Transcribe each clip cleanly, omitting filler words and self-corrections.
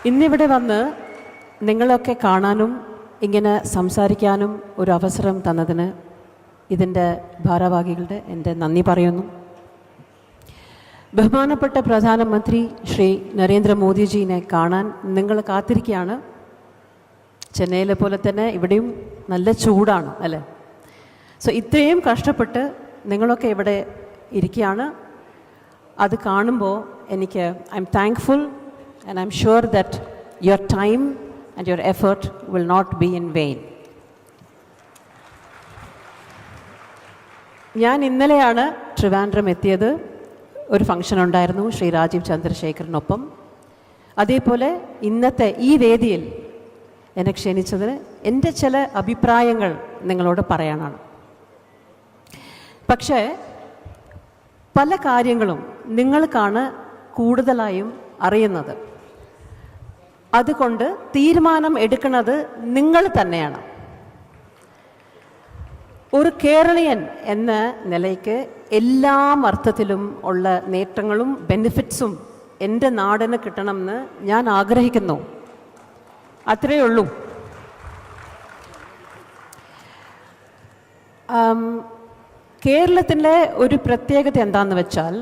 ഇന്നിവിടെ വന്ന് നിങ്ങളൊക്കെ കാണാനും ഇങ്ങനെ സംസാരിക്കാനും ഒരു അവസരം തന്നതിന് ഇതിൻ്റെ ഭാരവാഹികളുടെ എൻ്റെ നന്ദി പറയുന്നു. ബഹുമാനപ്പെട്ട പ്രധാനമന്ത്രി ശ്രീ നരേന്ദ്രമോദിജീനെ കാണാൻ നിങ്ങൾ കാത്തിരിക്കുകയാണ്. ചെന്നൈയിലെ പോലെ തന്നെ ഇവിടെയും നല്ല ചൂടാണ് അല്ലേ? സോ ഇത്രയും കഷ്ടപ്പെട്ട് നിങ്ങളൊക്കെ ഇവിടെ ഇരിക്കുകയാണ്. അത് കാണുമ്പോൾ എനിക്ക് I am thankful and I am sure that your time and your effort will not be in vain. ഞാൻ ഇന്നലെയാണ് ട്രിവാൻഡ്രം എത്തിയത്. ഒരു ഫംഗ്ഷൻ ഉണ്ടായിരുന്നു ശ്രീ രാജീവ് ചന്ദ്രശേഖറിനൊപ്പം. അതേപോലെ ഇന്നത്തെ ഈ വേദിയിൽ എന്നെ ക്ഷണിച്ചതിന് എൻ്റെ ചില അഭിപ്രായങ്ങൾ നിങ്ങളോട് പറയാനാണ്. പക്ഷേ പല കാര്യങ്ങളും നിങ്ങൾക്കാണ് കൂടുതലായും അറിയുന്നത്. അതുകൊണ്ട് തീരുമാനം എടുക്കുന്നത് നിങ്ങൾ തന്നെയാണ്. ഒരു കേരളീയൻ എന്ന നിലയ്ക്ക് എല്ലാ അർത്ഥത്തിലും ഉള്ള നേട്ടങ്ങളും ബെനിഫിറ്റ്സും എൻ്റെ നാടിന് കിട്ടണമെന്ന് ഞാൻ ആഗ്രഹിക്കുന്നു. അത്രയേ ഉള്ളൂ. കേരളത്തിൻ്റെ ഒരു പ്രത്യേകത എന്താണെന്ന് വെച്ചാൽ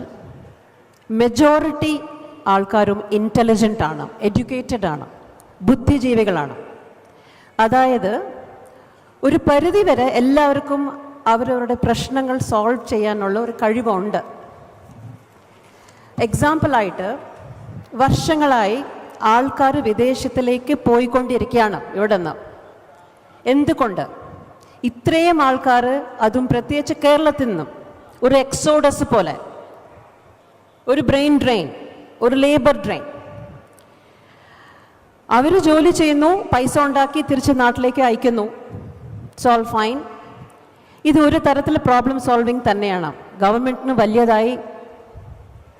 മെജോറിറ്റി ആൾക്കാരും ഇൻ്റലിജൻ്റ് ആണ്, എഡ്യൂക്കേറ്റഡ് ആണ്, ബുദ്ധിജീവികളാണ്. അതായത് ഒരു പരിധിവരെ എല്ലാവർക്കും അവരവരുടെ പ്രശ്നങ്ങൾ സോൾവ് ചെയ്യാനുള്ള ഒരു കഴിവുണ്ട്. എക്സാമ്പിളായിട്ട് വർഷങ്ങളായി ആൾക്കാർ വിദേശത്തിലേക്ക് പോയിക്കൊണ്ടിരിക്കുകയാണ് ഇവിടെ നിന്ന്. എന്തുകൊണ്ട്? ഇത്രയും ആൾക്കാർ, അതും പ്രത്യേകിച്ച് കേരളത്തിൽ നിന്നും ഒരു എക്സോഡസ് പോലെ, ഒരു ബ്രെയിൻ ഡ്രെയിൻ, ഒരു ലേബർ ഡ്രെയിൻ. അവർ ജോലി ചെയ്യുന്നു, പൈസ ഉണ്ടാക്കി തിരിച്ച് നാട്ടിലേക്ക് അയക്കുന്നു. It's all fine. ഇത് ഒരു തരത്തിൽ പ്രോബ്ലം സോൾവിങ് തന്നെയാണ്. ഗവൺമെൻറ്റിന് വലിയതായി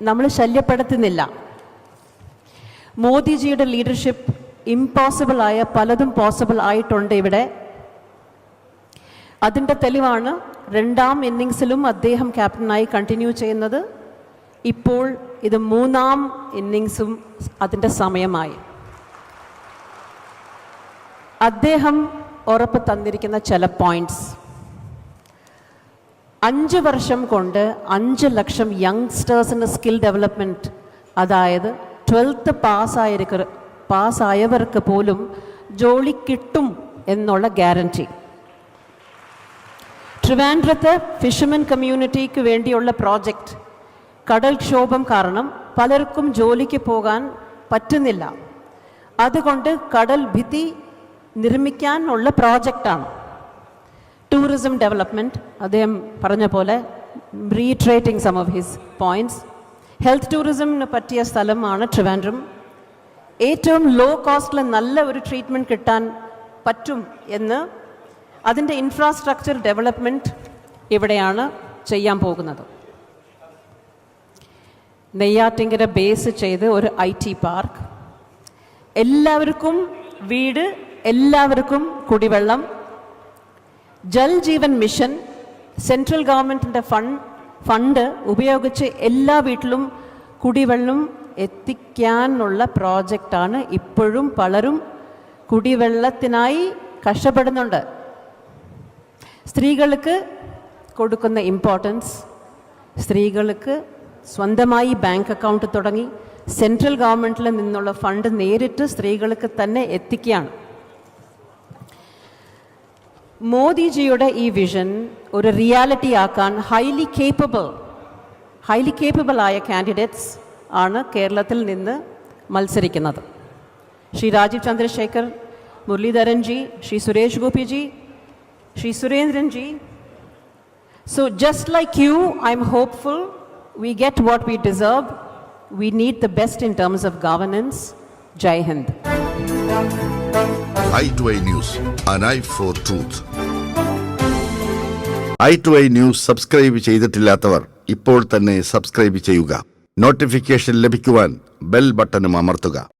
നമ്മൾ ശല്യപ്പെടുത്തുന്നില്ല. മോദിജിയുടെ ലീഡർഷിപ്പ് ഇമ്പോസിബിളായ പലതും പോസിബിൾ ആയിട്ടുണ്ട് ഇവിടെ. അതിൻ്റെ തെളിവാണ് രണ്ടാം ഇന്നിങ്സിലും അദ്ദേഹം ക്യാപ്റ്റനായി കണ്ടിന്യൂ ചെയ്യുന്നത്. ഇപ്പോൾ ഇത് മൂന്നാം ഇന്നിങ്സും അതിൻ്റെ സമയമായി. അദ്ദേഹം ഉറപ്പ് തന്നിരിക്കുന്ന ചില പോയിന്റ്സ്: 5 വർഷം കൊണ്ട് 5 ലക്ഷം യങ്സ്റ്റേഴ്സിൻ്റെ സ്കിൽ ഡെവലപ്മെൻറ്റ്, അതായത് 12th പാസ്സായവർക്ക് പോലും ജോലി കിട്ടും എന്നുള്ള ഗ്യാരണ്ടി. ട്രിവാൻഡ്രത്ത് ഫിഷർമെൻ കമ്മ്യൂണിറ്റിക്ക് വേണ്ടിയുള്ള പ്രോജക്റ്റ്. കടൽക്ഷോഭം കാരണം പലർക്കും ജോലിക്ക് പോകാൻ പറ്റുന്നില്ല. അതുകൊണ്ട് കടൽ ഭിത്തി നിർമ്മിക്കാനുള്ള പ്രോജക്റ്റാണ്. ടൂറിസം ഡെവലപ്മെൻറ്റ്, അദ്ദേഹം പറഞ്ഞ പോലെ reiterating some of his points. Health ടൂറിസമിന് പറ്റിയ സ്ഥലമാണ് ട്രിവാൻഡ്രം. ഏറ്റവും ലോ കോസ്റ്റിൽ നല്ല ഒരു ട്രീറ്റ്മെൻറ്റ് കിട്ടാൻ പറ്റും എന്ന് അതിൻ്റെ ഇൻഫ്രാസ്ട്രക്ചർ ഡെവലപ്മെൻറ്റ് ഇവിടെയാണ് ചെയ്യാൻ പോകുന്നത്. നെയ്യാറ്റിങ്കര ബേസ് ചെയ്ത് ഒരു IT പാർക്ക്, എല്ലാവർക്കും വീട്, എല്ലാവർക്കും കുടിവെള്ളം, ജൽ ജീവൻ മിഷൻ, സെൻട്രൽ ഗവൺമെൻറ്റിൻ്റെ ഫണ്ട് ഉപയോഗിച്ച് എല്ലാ വീട്ടിലും കുടിവെള്ളം എത്തിക്കാനുള്ള പ്രോജക്റ്റാണ്. ഇപ്പോഴും പലരും കുടിവെള്ളത്തിനായി കഷ്ടപ്പെടുന്നുണ്ട്. സ്ത്രീകൾക്ക് കൊടുക്കുന്ന ഇമ്പോർട്ടൻസ്, സ്ത്രീകൾക്ക് സ്വന്തമായി ബാങ്ക് അക്കൗണ്ട് തുടങ്ങി സെൻട്രൽ ഗവൺമെൻറ്റിൽ നിന്നുള്ള ഫണ്ട് നേരിട്ട് സ്ത്രീകൾക്ക് തന്നെ എത്തിക്കുകയാണ്. മോദിജിയുടെ ഈ വിഷൻ ഒരു റിയാലിറ്റി ആക്കാൻ ഹൈലി കേപ്പബിൾ ആയ കാൻഡിഡേറ്റ്സ് ആണ് കേരളത്തിൽ നിന്ന് മത്സരിക്കുന്നത്. Shri Rajeev Chandrasekhar, Muraleedharan ji, Shri Suresh Gopiji, Shri Surendran ji. So just like you, I'm hopeful we get what we deserve. We need the best in terms of governance. Jai Hind. i2i News, an eye for truth. i2i News subscribe ചെയ്തിട്ടില്ലാത്തവർ ഇപ്പോൾ തന്നെ subscribe ചെയ്യുക. Notification ലഭിക്കുവാൻ bell ബട്ടണും അമർത്തുക.